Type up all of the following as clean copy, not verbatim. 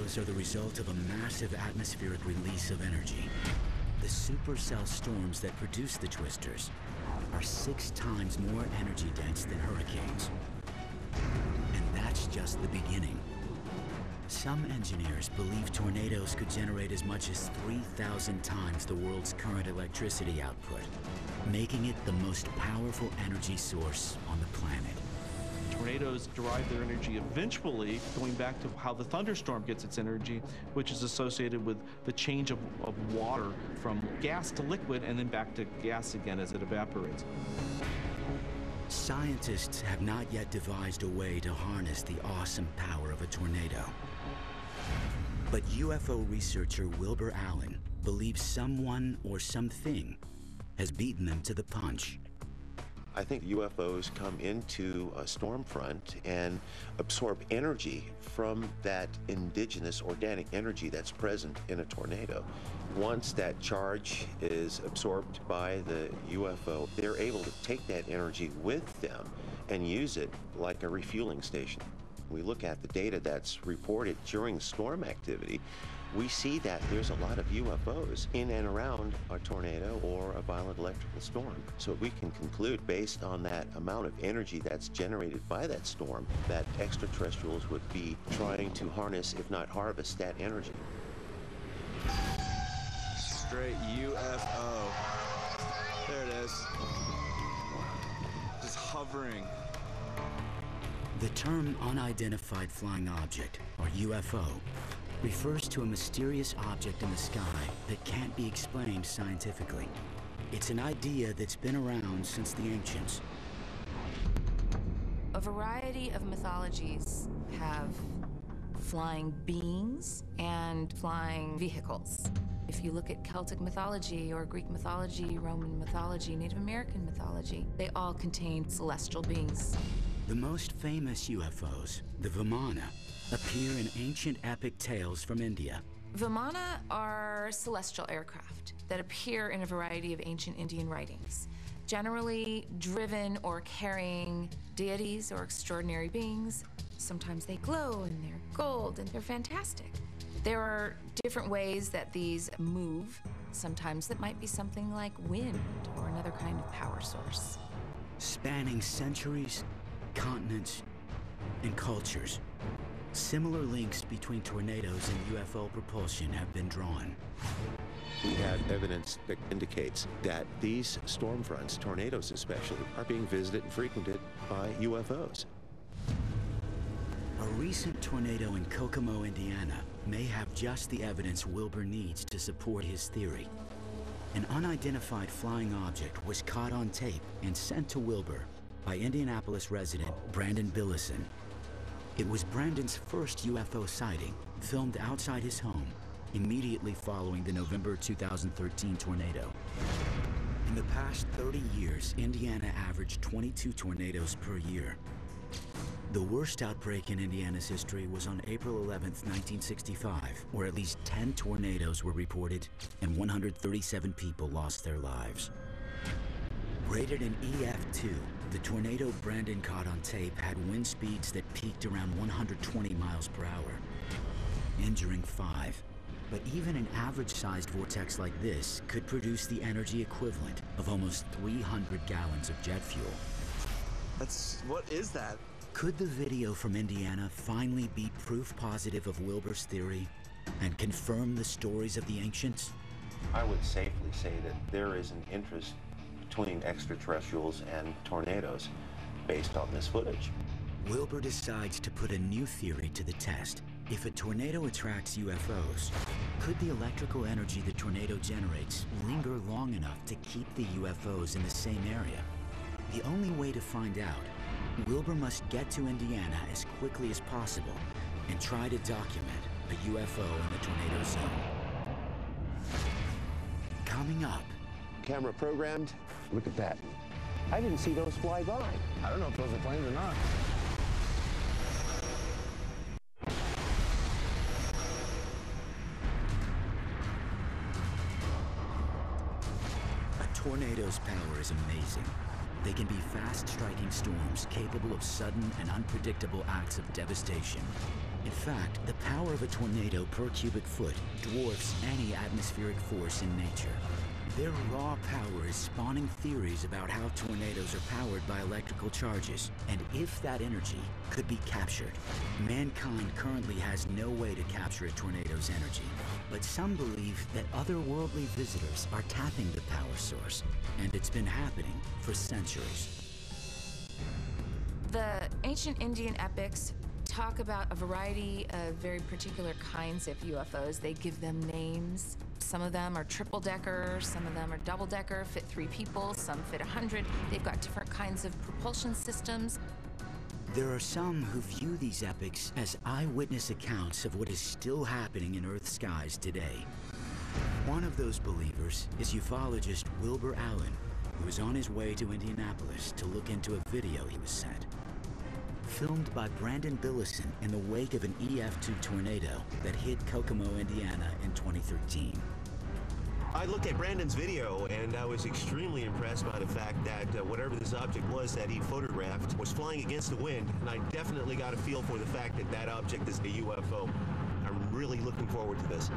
tornadoes are the result of a massive atmospheric release of energy. The supercell storms that produce the twisters are 6 times more energy dense than hurricanes. And that's just the beginning. Some engineers believe tornadoes could generate as much as 3,000 times the world's current electricity output, making it the most powerful energy source on the planet. Tornadoes derive their energy eventually going back to how the thunderstorm gets its energy, which is associated with the change of water from gas to liquid and then back to gas again as it evaporates. Scientists have not yet devised a way to harness the awesome power of a tornado. But UFO researcher Wilbur Allen believes someone or something has beaten them to the punch. I think UFOs come into a storm front and absorb energy from that indigenous organic energy that's present in a tornado. Once that charge is absorbed by the UFO, they're able to take that energy with them and use it like a refueling station. We look at the data that's reported during storm activity, we see that there's a lot of UFOs in and around a tornado or a violent electrical storm. So we can conclude, based on that amount of energy that's generated by that storm, that extraterrestrials would be trying to harness, if not harvest, that energy. Straight UFO. There it is. Just hovering. The term unidentified flying object, or UFO, refers to a mysterious object in the sky that can't be explained scientifically. It's an idea that's been around since the ancients. A variety of mythologies have flying beings and flying vehicles. If you look at Celtic mythology or Greek mythology, Roman mythology, Native American mythology, they all contain celestial beings. The most famous UFOs, the Vimana, appear in ancient epic tales from India. Vimana are celestial aircraft that appear in a variety of ancient Indian writings, generally driven or carrying deities or extraordinary beings. Sometimes they glow and they're gold and they're fantastic. There are different ways that these move. Sometimes it might be something like wind or another kind of power source. Spanning centuries, continents, and cultures, similar links between tornadoes and UFO propulsion have been drawn. We have evidence that indicates that these storm fronts, tornadoes especially, are being visited and frequented by UFOs. A recent tornado in Kokomo, Indiana, may have just the evidence Wilbur needs to support his theory. An unidentified flying object was caught on tape and sent to Wilbur by Indianapolis resident Brandon Billeisen. It was Brandon's first UFO sighting, filmed outside his home, immediately following the November 2013 tornado. In the past 30 years, Indiana averaged 22 tornadoes per year. The worst outbreak in Indiana's history was on April 11th, 1965, where at least 10 tornadoes were reported and 137 people lost their lives. Rated an EF2, the tornado Brandon caught on tape had wind speeds that peaked around 120 miles per hour, injuring 5. But even an average-sized vortex like this could produce the energy equivalent of almost 300 gallons of jet fuel. What is that? Could the video from Indiana finally be proof positive of Wilbur's theory and confirm the stories of the ancients? I would safely say that there is an interest between extraterrestrials and tornadoes based on this footage. Wilbur decides to put a new theory to the test. If a tornado attracts UFOs, could the electrical energy the tornado generates linger long enough to keep the UFOs in the same area? The only way to find out, Wilbur must get to Indiana as quickly as possible and try to document a UFO in the tornado zone. Coming up. Camera programmed. Look at that. I didn't see those fly by. I don't know if those are planes or not. A tornado's power is amazing. They can be fast-striking storms capable of sudden and unpredictable acts of devastation. In fact, the power of a tornado per cubic foot dwarfs any atmospheric force in nature. Their raw power is spawning theories about how tornadoes are powered by electrical charges, and if that energy could be captured. Mankind currently has no way to capture a tornado's energy, but some believe that otherworldly visitors are tapping the power source, and it's been happening for centuries. The ancient Indian epics talk about a variety of very particular kinds of UFOs. They give them names. Some of them are triple-decker, some of them are double-decker, fit 3 people, some fit 100. They've got different kinds of propulsion systems. There are some who view these epics as eyewitness accounts of what is still happening in Earth's skies today. One of those believers is ufologist Wilbur Allen, who was on his way to Indianapolis to look into a video he was sent. Filmed by Billeisen in the wake of an EF2 tornado that hit Kokomo, Indiana in 2013. I looked at Brandon's video and I was extremely impressed by the fact that whatever this object was that he photographed was flying against the wind, and I definitely got a feel for the fact that that object is a UFO. I'm really looking forward to this.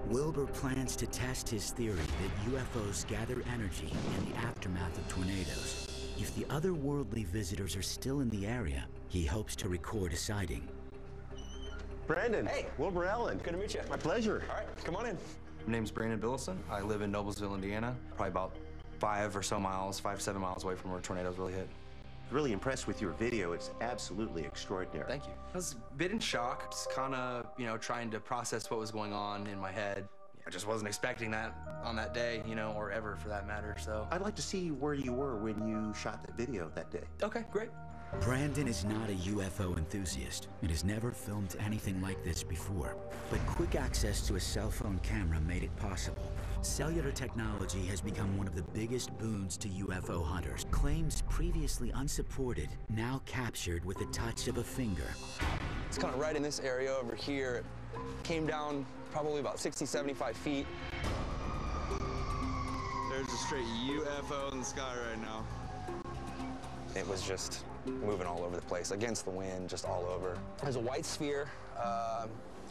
Wilbur plans to test his theory that UFOs gather energy in the aftermath of tornadoes. If the otherworldly visitors are still in the area, he hopes to record a sighting. Brandon. Hey. Wilbur Allen. Good to meet you. My pleasure. All right, come on in. My name's Brandon Billeisen. I live in Noblesville, Indiana, probably about 5 or so miles, 5, 7 miles away from where tornadoes really hit. Really impressed with your video. It's absolutely extraordinary. Thank you. I was a bit in shock, just kind of, trying to process what was going on in my head. I just wasn't expecting that on that day, or ever for that matter, so. I'd like to see where you were when you shot that video that day. Okay, great. Brandon is not a UFO enthusiast and has never filmed anything like this before. But quick access to a cell phone camera made it possible. Cellular technology has become one of the biggest boons to UFO hunters. Claims previously unsupported, now captured with the touch of a finger. It's kind of right in this area over here. It came down probably about 60, 75 feet. There's a straight UFO in the sky right now. It was just moving all over the place, against the wind, just all over. There's a white sphere,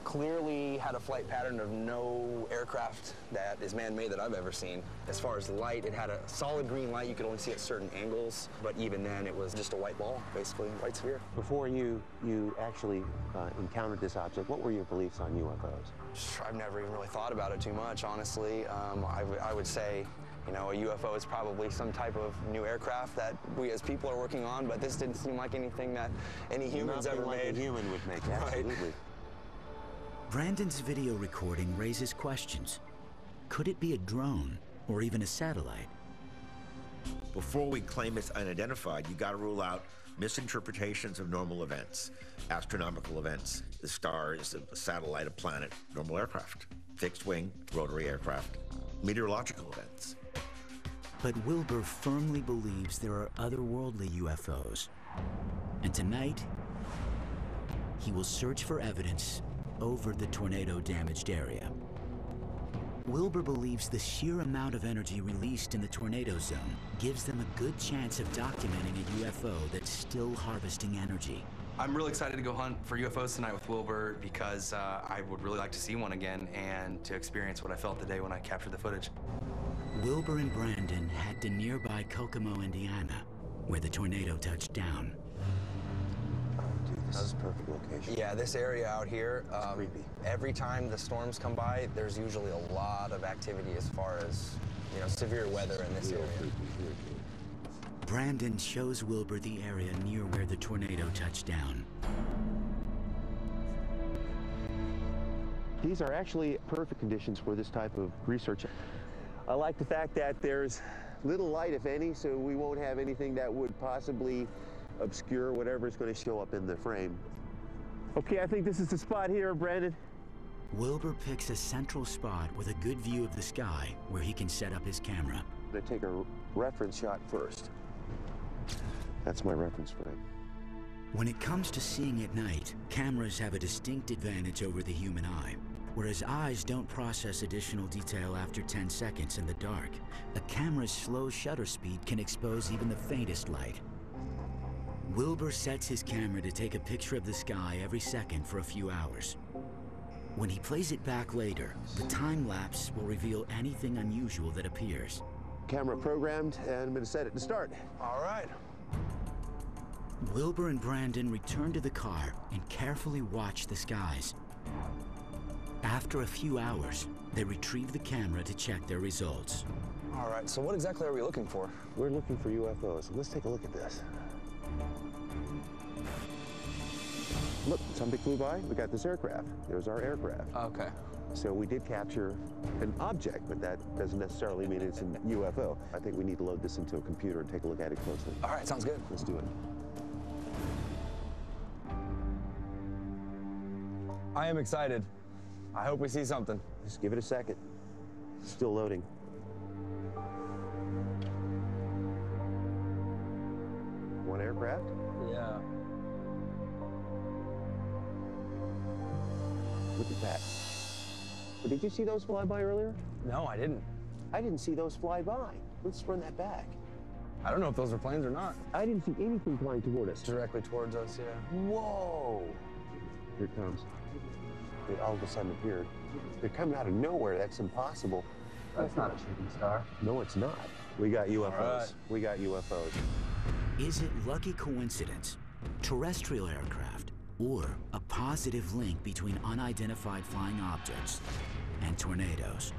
clearly had a flight pattern of no aircraft that is man-made that I've ever seen. As far as light, it had a solid green light. You could only see at certain angles, but even then it was just a white ball, basically, white sphere. Before you actually encountered this object, what were your beliefs on UFOs? I've never even really thought about it too much, honestly. I would say, a UFO is probably some type of new aircraft that we as people are working on, but this didn't seem like anything that any humans ever like made. a human would make, Right. absolutely. Brandon's video recording raises questions. Could it be a drone or even a satellite? Before we claim it's unidentified, you got to rule out misinterpretations of normal events, astronomical events. The star is a satellite, a planet, normal aircraft, fixed wing, rotary aircraft, meteorological events. But Wilbur firmly believes there are otherworldly UFOs. And tonight, he will search for evidence over the tornado-damaged area. Wilbur believes the sheer amount of energy released in the tornado zone gives them a good chance of documenting a UFO that's still harvesting energy. I'm really excited to go hunt for UFOs tonight with Wilbur because I would really like to see one again and to experience what I felt the day when I captured the footage. Wilbur and Brandon head to nearby Kokomo, Indiana, where the tornado touched down. Dude, this is a perfect location. Yeah, this area out here, creepy. Every time the storms come by, there's usually a lot of activity as far as, severe weather in this area. Brandon shows Wilbur the area near where the tornado touched down. These are actually perfect conditions for this type of research. I like the fact that there's little light, if any, so we won't have anything that would possibly obscure whatever's going to show up in the frame. Okay, I think this is the spot here, Brandon. Wilbur picks a central spot with a good view of the sky where he can set up his camera. I'm going to take a reference shot first. That's my reference frame. When it comes to seeing at night, cameras have a distinct advantage over the human eye. Whereas eyes don't process additional detail after 10 seconds in the dark, a camera's slow shutter speed can expose even the faintest light. Wilbur sets his camera to take a picture of the sky every second for a few hours. When he plays it back later, the time lapse will reveal anything unusual that appears. Camera programmed, and I'm going to set it to start. All right. Wilbur and Brandon return to the car and carefully watch the skies. After a few hours, they retrieve the camera to check their results. All right, so what exactly are we looking for? We're looking for UFOs. Let's take a look at this. Look, something flew by. We got this aircraft. There's our aircraft. Okay. So we did capture an object, but that doesn't necessarily mean it's a UFO. I think we need to load this into a computer and take a look at it closely. All right, sounds good. Let's do it. I am excited. I hope we see something. Just give it a second. Still loading. One aircraft? Yeah. Look at that. Did you see those fly by earlier? No, I didn't. I didn't see those fly by. Let's run that back. I don't know if those are planes or not. I didn't see anything flying toward us. Directly towards us, yeah. Whoa! Here it comes. It all of a sudden appeared. They're coming out of nowhere. That's impossible. That's not a shooting star. No, it's not. We got UFOs. All right. We got UFOs. Is it lucky coincidence, terrestrial aircraft, or a positive link between unidentified flying objects and tornadoes?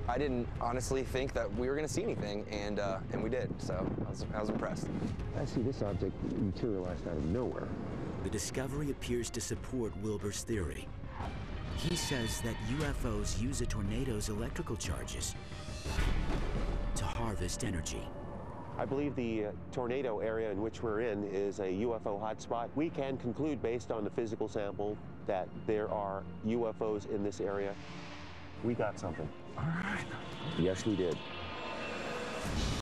I didn't honestly think that we were going to see anything, and we did, so I was impressed. I see this object materialized out of nowhere. The discovery appears to support Wilbur's theory. He says that UFOs use a tornado's electrical charges to harvest energy. I believe the tornado area in which we're in is a UFO hotspot. We can conclude based on the physical sample that there are UFOs in this area. We got something. All right. Yes, we did.